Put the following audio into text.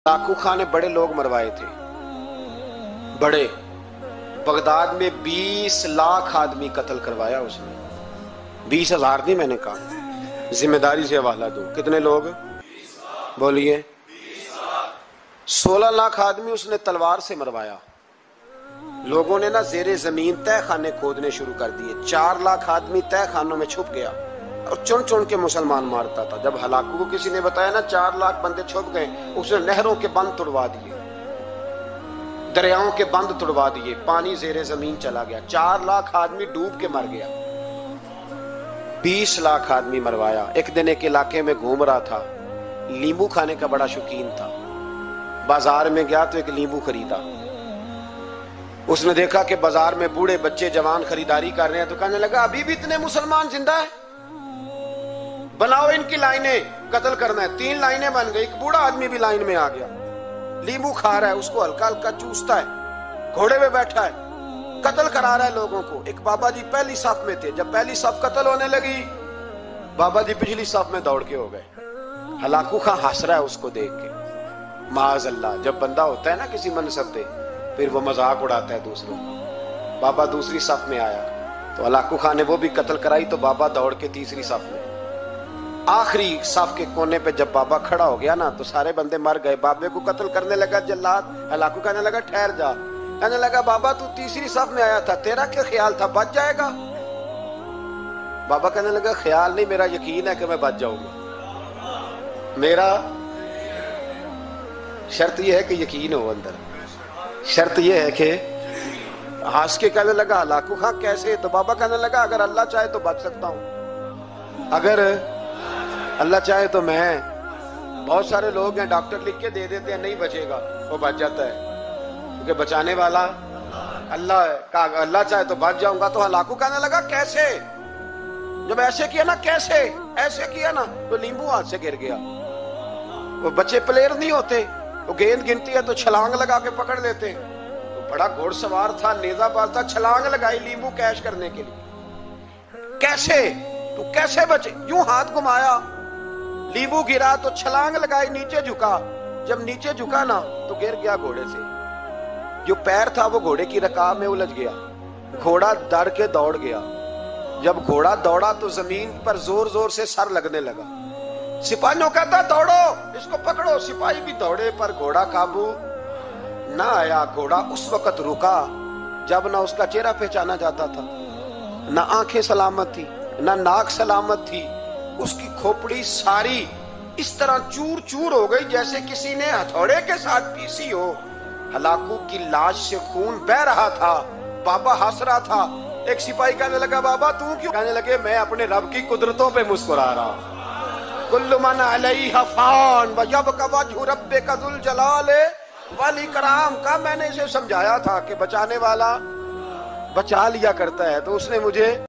Hulagu खां ने बड़े लोग मरवाए थे, बड़े। बगदाद में 20 लाख आदमी कत्ल करवाया उसने। 20,000 नहीं, मैंने कहा, जिम्मेदारी से हवाला दो। कितने लोग बोलिए? 16 लाख आदमी उसने तलवार से मरवाया। लोगों ने ना जेरे जमीन तह खाने खोदने शुरू कर दिए। 4 लाख आदमी तह खानों में छुप गया और चुन चुन के मुसलमान मारता था। जब हलाकू को किसी ने बताया ना 4 लाख बंदे छुप गए, उसने नहरों के बंद तोड़वा दिए, दरियाओं के बंद तोड़वा दिए, पानी जेरे जमीन चला गया। 4 लाख आदमी डूब के मर गया। 20 लाख आदमी मरवाया। एक दिन एक इलाके में घूम रहा था, नींबू खाने का बड़ा शौकीन था। बाजार में गया तो एक नींबू खरीदा। उसने देखा कि बाजार में बूढ़े बच्चे जवान खरीदारी कर रहे हैं, तो कहने लगा अभी भी इतने मुसलमान जिंदा है, बनाओ इनकी लाइनें, कत्ल करना है। 3 लाइनें बन गई। एक बूढ़ा आदमी भी लाइन में आ गया, नींबू खा रहा है, उसको हल्का हल्का चूसता है, घोड़े पे बैठा है, कत्ल करा रहा है लोगों को। एक बाबा जी पहली सफ में थे। जब पहली सफ कत्ल होने लगी, बाबा जी पिछली सफ में दौड़ के हो गए। हलाकू खां हंस रहा है उसको देख के। माज अल्लाह, जब बंदा होता है ना किसी मनसब पे, फिर वो मजाक उड़ाता है दूसरों का। बाबा दूसरी सफ में आया तो हलाकू खां ने वो भी कत्ल कराई, तो बाबा दौड़ के तीसरी सफ में। आखिरी सफ के कोने पे जब बाबा खड़ा हो गया ना, तो सारे बंदे मर गए। बाबे को कत्ल करने लगा जल्लाद। हलाकू कहने लगा ठहर जा। कहने लगा बाबा तू तीसरी सफ में आया था, तेरा क्या ख्याल था बच जाएगा? बाबा कहने लगा ख्याल नहीं, मेरा यकीन है कि मैं बच जाऊंगा। मेरा शर्त यह है कि यकीन हो अंदर, शर्त यह है कि हंस के कहने लगा हलाकू खां कैसे? तो बाबा कहने लगा अगर अल्लाह चाहे तो बच सकता हूं, अगर अल्लाह चाहे तो मैं। बहुत सारे लोग हैं डॉक्टर लिख के दे देते हैं नहीं बचेगा, वो बच जाता है, क्योंकि बचाने वाला अल्लाह है। कहा अल्लाह चाहे तो बच जाऊंगा। तो हलाकू कहने लगा कैसे? जब ऐसे किया ना, कैसे ऐसे किया ना, तो नींबू हाथ से गिर गया। वो बच्चे प्लेयर नहीं होते, वो गेंद गिनती है तो छलांग लगा के पकड़ लेते। तो बड़ा घोड़सवार था, नेजाबाज था, छलांग लगाई नींबू कैच करने के लिए। कैसे? तो कैसे बचे? यूं हाथ घुमाया, नींबू गिरा तो छलांग लगाई, नीचे झुका। जब नीचे झुका ना तो गिर गया घोड़े से। जो पैर था वो घोड़े की रकाब में उलझ गया। घोड़ा डर के दौड़ गया। जब घोड़ा दौड़ा तो जमीन पर जोर जोर से सर लगने लगा। सिपाहियों कहता दौड़ो, इसको पकड़ो। सिपाही भी दौड़े पर घोड़ा काबू ना आया। घोड़ा उस वक्त रुका जब ना उसका चेहरा पहचाना जाता था, ना आंखें सलामत थी, ना नाक सलामत थी। उसकी खोपड़ी सारी इस तरह चूर चूर हो गई जैसे किसी ने हथौड़े के साथ पीसी हो। हलाकू की लाश से खून बह रहा था। बाबा हंस रहा था। एक सिपाही कहने लगा बाबा तू क्यों? कहने लगे मैं अपने रब की कुदरतों पे मुस्कुरा रहा हूं। कुल्लु मन अलैहा फान व यबका वजहु रब्बिका ज़ुल जलाल वल इकराम। का मैंने इसे समझाया था कि बचाने वाला बचा लिया करता है, तो उसने मुझे